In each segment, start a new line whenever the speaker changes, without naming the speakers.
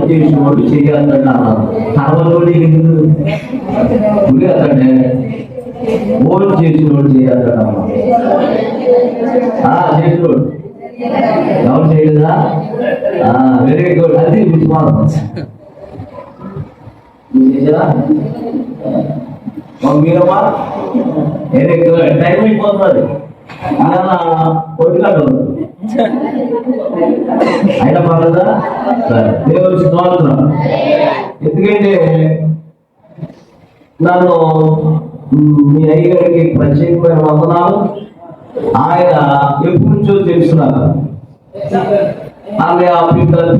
చేసినోడు చేయాలంటే కర్మలోడి అతండి ఓటు చేసినోడు చేయాలంట చేసినోడు ఎవరు చేయలేదా? Very good. అది విశ్వాసం. మీరమ్మా వెరీ గుడ్. టైం అయిపోతుంది. పొద్దుగా అయినా పర్లేదా? దేవుడి స్తోత్రం. ఎందుకంటే నన్ను మీ అయ్యగారికి ప్రత్యేకమైన వందనాలు. ఆయన ఎప్పటి నుంచో తెలుసున్నారు. ఆమె పిల్లలు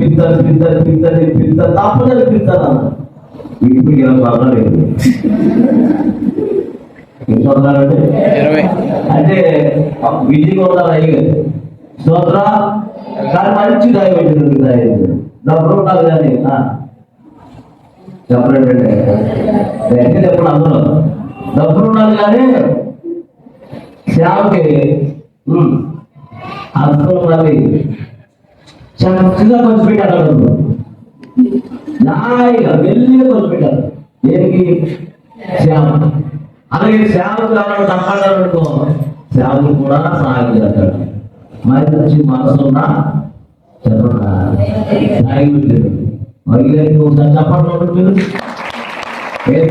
తప్పదని పిలుతాను అన్న. ఇప్పుడు ఇలా పర్వాలేదు. అంటే బిజీగా ఉన్నారు అయ్యగారు. స్తోత్ర. కానీ మంచి దాయి పెట్టినట్టు దాయి డబ్బులు ఉండాలి కానీ చెప్పండి. ఎప్పుడు అందరూ డబ్బులు ఉండాలి కానీ సేవకి అర్థం ఉండాలి. చక్కగా ఖర్చు పెట్టారు. నాయిగా వెళ్ళి ఖర్చు పెట్టారు. దేనికి? సేవ. అలాగే సేవకు ఎవరైనా తప్పాలనుకో సేవలు కూడా సహాయం చేస్తాడు. మరి మంచి మనసు ఉన్నా చెప్పండి. ఒకసారి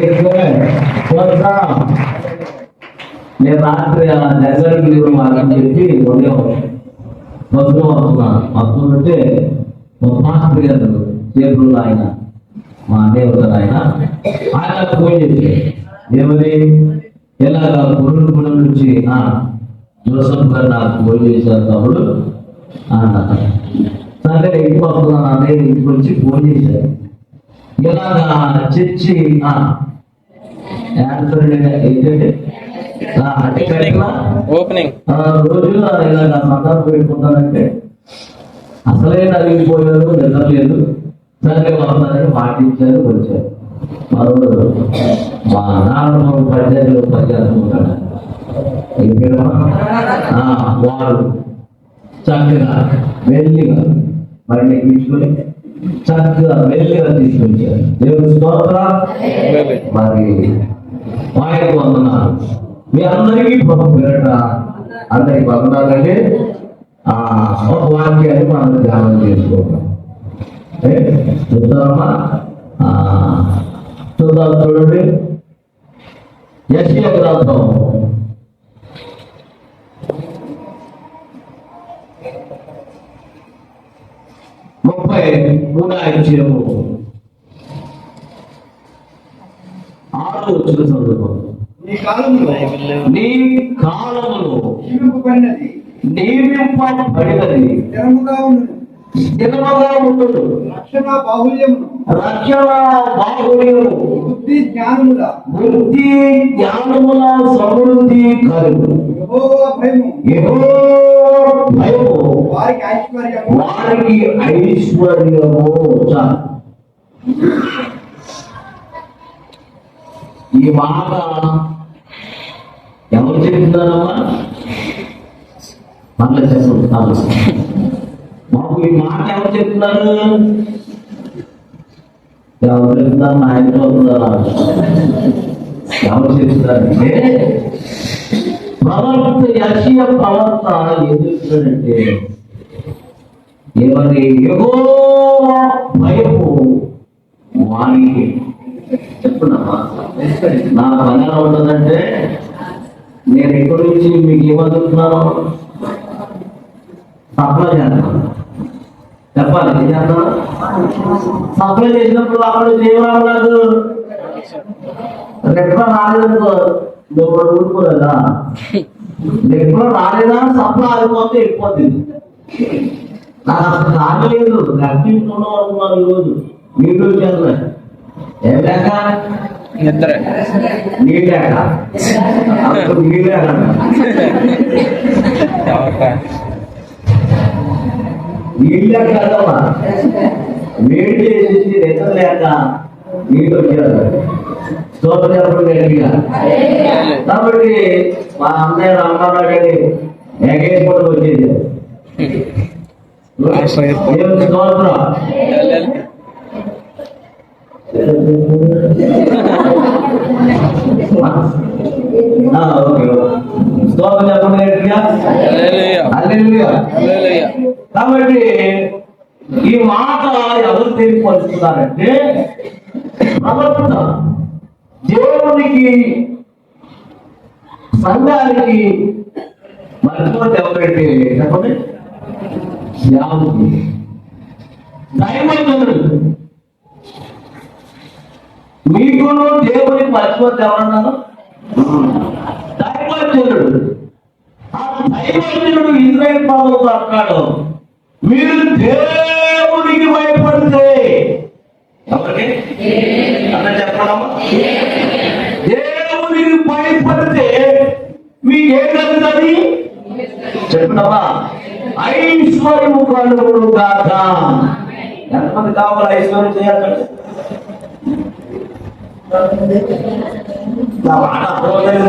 చెప్పండి. నేను రాత్రి జగన్ లీవ్ మాకని చెప్పి ఉదయం బస్సులో వస్తుంటే మాస్టర్ గారు చేతులు ఆయన మా దేవుడు ఆయన ఫోన్ చేసి ఏమని ఇలాగ పురుడు నుంచి జోసఫ్ గారు నాకు ఫోన్ చేశారు తమ్ముడు అన్నారు. సరే ఇంటికి వస్తున్నాను అన్నయ్య ఇంటికి వచ్చి ఫోన్ చేశారు. ఇలాగా చర్చి
ఓపెనింగ్
రోజుల్లో ఇలాగ సంతానం పెట్టుకుంటానంటే అసలే నలిగిపోయారు, నిద్రలేదు. సరే వస్తానని మాటించారు, వచ్చారు. మరో మా నాన్న పంచాయతీలో పనిచేస్తున్నాడు. వారు చక్కగా మెల్లిగా బండి ఎక్కించుకొని చక్కగా మెల్లిగా తీసుకొచ్చారు. దేవుడి స్తోత్రం. మరి ఆయనకు వందనాలు. మీ అందరికీ ప్రభు పేరట అందరికి వందనాలంటే ఒక వాక్యాన్ని మనం ధ్యానం చేసుకోవాలి. చూద్దామా? చూద్దాం. చూడండి, యెషయా గ్రంథం 33వ అధ్యాయము 6వ వచనం చదువుకోండి. నీ కాలములో నియమింపబడినది స్థిరముగా ఉండును. రక్షణ బాహుళ్యము బుద్ధి జ్ఞానముల సమృద్ధి కలుగు. యెహోవా భయము వారికి ఐశ్వర్యము. ఈ మాట ఎవరు చెప్తున్నారమ్మా? మళ్ళీ చెప్తాను. మాకు ఈ మాట ఎవరు చెప్తున్నారు? ఎవరు చెప్తున్నారు? నా ఇంట్లో ఎవరు చెప్తున్నారంటే ప్రవక్త యెషయా ప్రవక్త ఎదుగుతాడంటే ఎవరి యెహోవా భయము వారికి. చెప్తున్నామా? నా పని ఎలా ఉంటుందంటే నేను ఎక్కడి నుంచి మీకు ఏమవుతున్నాను సప్లై చేస్తాను. చెప్పాలి ఏం చేస్తాను? సప్లై చేసినప్పుడు అక్కడ ఏమరాదు రెప్ప రాలేదనుకో నువ్వు ఊరుకోలేదా? రెప్ప రాలేదా సప్లై ఆగిపోతే వెళ్ళిపోతుంది. నాకు అసలు రాగలేదు. గట్టించుకున్నాం అనుకున్నాను ఈరోజు నీళ్ళు వచ్చేది. ఏం లేక
నిద్ర
నీళ్ళేక నీళ్ళేక నీళ్ళే కాదమ్మా, వేడి చేసేసి నిద్ర లేక నీళ్ళు వచ్చారు. స్తోత్రం చెప్పండి గట్టిగా. కాబట్టి మా అన్నయ్య రామారావు గారి ఎగేసుకుంటూ వచ్చేది. దేవుని స్తోత్రం. ఓకే, స్తోత్రం చెప్పండి గట్టిగా. హల్లెలూయా. కాబట్టి ఈ మాట ఎవరు తెలియపరుస్తున్నారంటే ప్రవక్త దేవునికి సంఘానికి మరిపోతే ఎవరంటే చెప్పండి యావుకి దైవజనుడు. మీకును దేవునికి మర్చిపోతే ఎవరన్నారు? దైవజనుడు. ఆ దైవజనుడు ఇజ్రాయేల్ ప్రభువుతో అంటాడు, మీరు దేవునికి భయపడితే ఎవరికి అన్న చెప్పడమ్మా, దేవునికి భయపడితే మీకేం కలుగుతుంది చెప్పడమ్మా? ఐశ్వర్యము కలుగును గాక. ఎంతమంది కావాలి ఐశ్వర్యం చేయాలి? నా మాట అర్థమవుతుంది.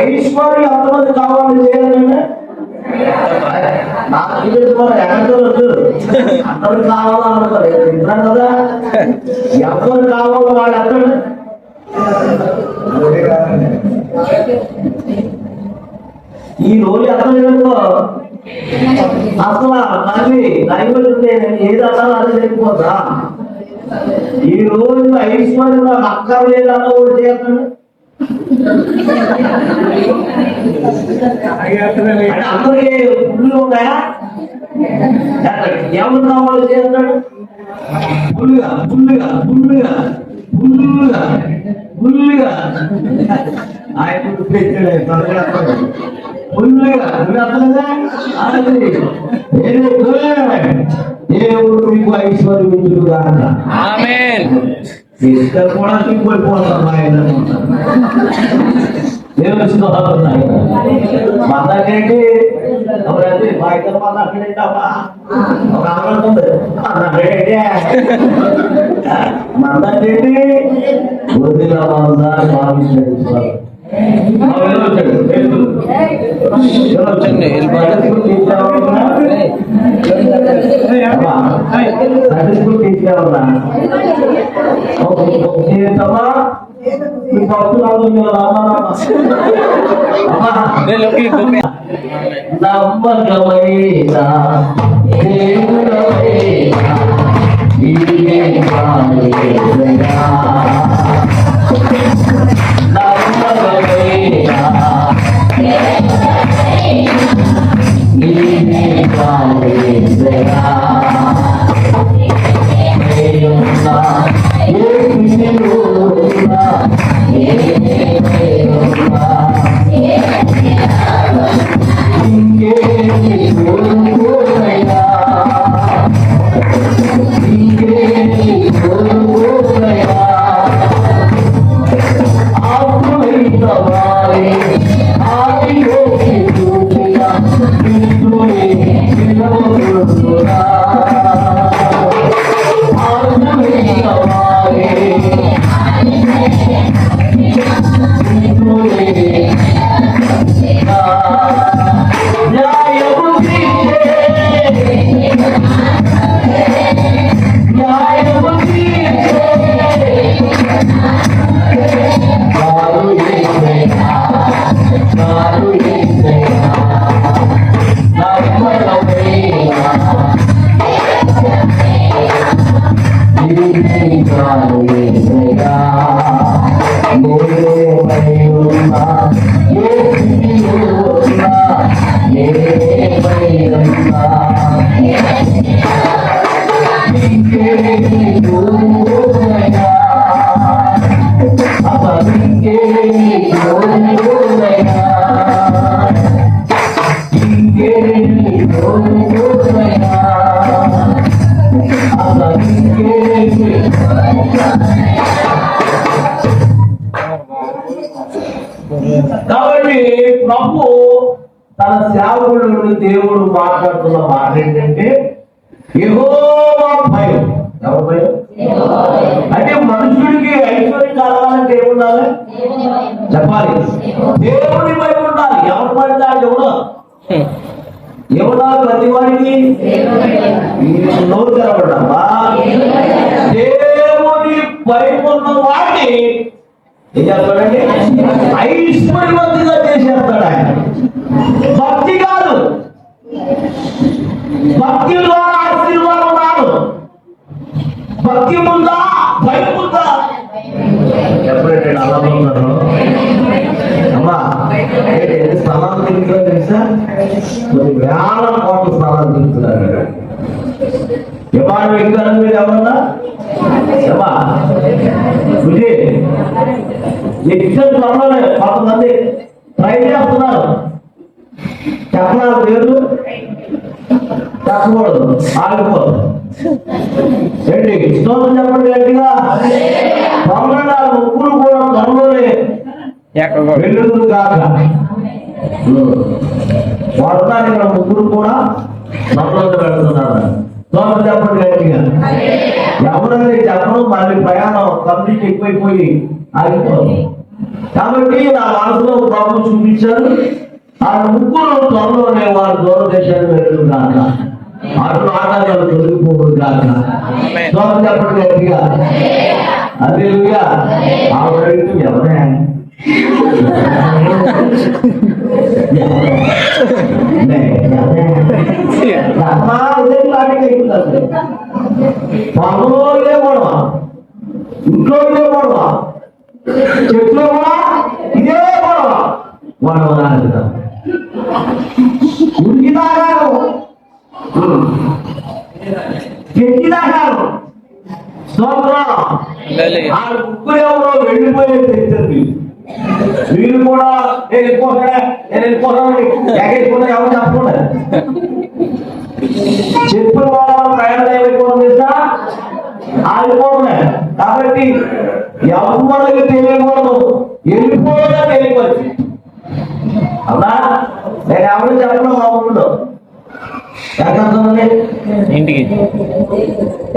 ఐశ్వర్యం ఎంతమంది కావాలి చేయాలంటే నాకు ఎక్కడితో అందరు కావాలనుకోరు. వింటారు కదా, ఎవరు కావాలో వాళ్ళు అక్కడ ఈ రోజు ఎక్కడో అసలు మళ్ళీ దైవజుంటే ఏది అసలు అది లేకపోతా. ఈ రోజు ఐశ్వర్యం అక్కర్లేదు అన్న కూడా చేస్తాడు. అందరికీ పుల్లు ఉన్నాయా? ఎవరు కావాలో చేస్తాడు పుల్లుగా పుల్లుగా పుల్లుగా పుల్లుగా పుల్లుగా ఆయన పెట్టాడు పుల్లుగా దేవుడు మీకు ఐశ్వర్యం ఇచ్చుగా. ఇక్కడ కూడా తిప్పిపోతాం ఆయన దేవుని మనకేంటి ఎవరైతే బయట మన అక్కడేంటమ్మా ఒక ఆనందం అన్నాడేంటి మనకేంటి వదిల భావించాడు. కాబట్టి ప్రభు తన సేవకుడు నుండి దేవుడు మాట్లాడుతున్న మాట ఏంటంటే యెహోవా భయం. ఎవరి భయం? అంటే మనుషుడికి ఐశ్వర్యం కలగాలంటే ఏముండాలి చెప్పాలి? దేవుని భయం ఉండాలి. ఎవరి భయం? దేవుడు ఏమన్నారు ప్రతి వాడికి నోరు తెరపడమ్మా దేవుని పైపున్న వాడిని ఏం చేస్తాడండి ఐశ్వర్యవంతుగా చేసేస్తాడు ఆయన. భక్తి కాదు, భక్తి ద్వారా ఆశీర్వాదం రాదు. భక్తి ఉందా భయం ఉందా? ఎప్పుడైతే అలా ఉంటారు అమ్మా ఎన్ని స్థలాలు తిరుగుతుందో తెలుసా? కొన్ని వేల కోట్ల స్థలాలు తిరుగుతున్నారు. ఎవరు ఎక్కుతారు మీరు ఎవరన్నా? ఏమా విజయ్ ఎక్సెల్ త్వరలోనే కొంతమంది ట్రై చేస్తున్నారు. చెప్పాలి పేరు చెప్పకూడదు, ఆగిపోదు. ఏంటి స్తోత్రం చెప్పండి గట్టిగా. త్వరలో ముగ్గురు కూడా త్వరలోనే వెళ్ళు కాక వాడుతాను. ఇక్కడ ముగ్గురు కూడా త్వరలో వెళ్తున్నారు. స్తోత్రం చెప్పండి గట్టిగా. ఎవరైతే చెప్పడం మళ్ళీ ప్రయాణం కంప్లీట్ ఎక్కువైపోయి ఆగిపోదు. కాబట్టి నా మనసులో ప్రభు చూపించారు. ఆ ముగ్గురు త్వరలోనే వారు దూరదేశాలు వెళ్ళు కాక, అటు ఆటగాలు తొలగిపోదు కాక. స్తోత్రం చెప్పండి గట్టిగా. హల్లెలూయా. ఆవిడ ఎవరే పొలంలో ఇదే గొడవ, ఇంట్లో ఇదే గొడవ, చెట్లో కూడా ఇదే గొడవ. గొడవ ఉడికిదాగాను చెట్టిదాగాను. స్తోత్రం. ఆ ముగ్గురు ఎవరో వెళ్ళిపోయే తెచ్చారు. వీళ్ళు కూడా నేను వెళ్ళిపోతాను ఎగైపోతా ఎవరు చెప్పకుండా చెప్పిన వాళ్ళు ప్రయాణం ఏమైపోవడం తెలుసా? ఆగిపోతున్నాయి. కాబట్టి ఎవరికి తెలియకూడదు, వెళ్ళిపోయేదా తెలియవచ్చు. అవునా? నేను ఎవరు చెప్పడం మా ఊళ్ళో ఎక్కడ
ఇంటికి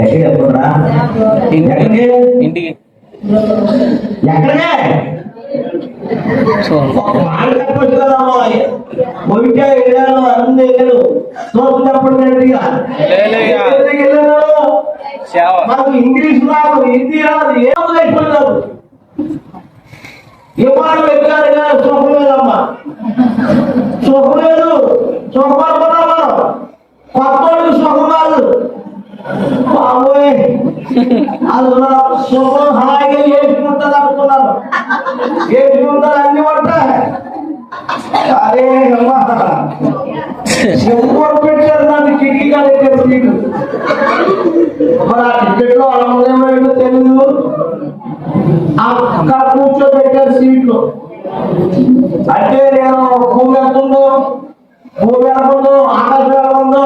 ఎక్కడ చెప్పరా? ఎక్కడికి
ఇంటికి
ఎక్కడికే వాళ్ళు చెప్పచ్చు కదమ్మా. మొయిటే వెళ్ళాను, అన్ని వెళ్ళాను. స్తోత్రం చెప్పండి గట్టిగా. మాకు ఇంగ్లీష్ రాదు, హిందీ రాదు, ఏమో నేర్చుకోలేదు. ఇవాళ పెట్టారు కానీ సుఖం లేదమ్మా, సుఖం లేదు. సుఖపడుతున్నావా? కొత్తోడికి సుఖం కాదు బాబోయ్. అది సుఖం హాయిగా వేసుకుంటుంది అనుకున్నారు. వేసుకుంటారు అన్ని పడతాయి. అరే అమ్మా చెంపడు పెట్టారు నన్ను కిటికీగా పెట్టారు సీటు. మరి ఆ టికెట్లో అలా ఉందేమో తెలీదు. అక్కడ కూర్చోబెట్టారు సీట్లు. అంటే నేను భూమి ఎంత ఉందో, భూమి ఎంత ఉందో, ఆకాశం ఎలా ఉందో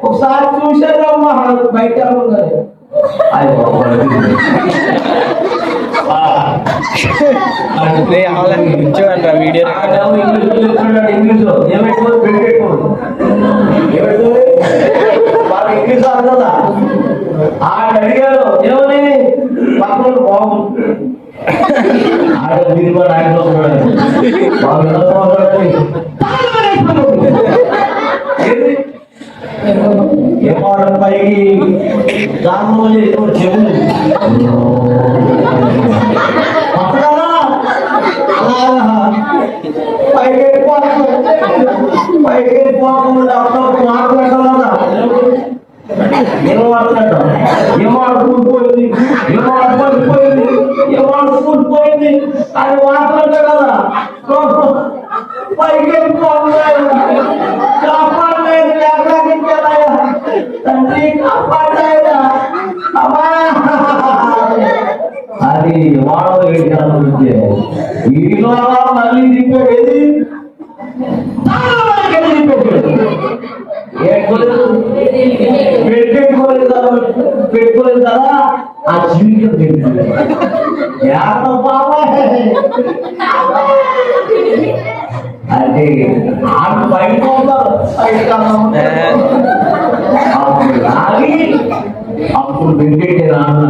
ఒకసారి చూసారమ్మా బయట
వీడియో
ఇంగ్లీష్ ఏమైపోతుంది పెట్టేసుకోండి. ఇంగ్లీష్ కదా ఆడ అడిగారు ఏమని పక్కన బాగుంది. ఆడ మీరు కూడా ఆయనలో ఏమో పైకి దానిలో చెవులు పైకి వెళ్ళిపోకుండా మాట్లాడాలన్నా ఏమో కూలిపోయింది, ఏమో పడిపోయింది, ఏమో కూలిపోయింది అని మాట్లాడతా కదా. పైకి వెళ్ళిపోలేదు, కాపాడలేదు, లేకపోతే తండ్రి కాపాడలేదా అమ్మా. అది వాడవ ఈలో మళ్ళీ తిప్పేది పెట్టుకోలేదు కదా ఆ జీవితం అంటే ఆడు బయట అప్పుడు లాగి అప్పుడు పెట్టేది రాను.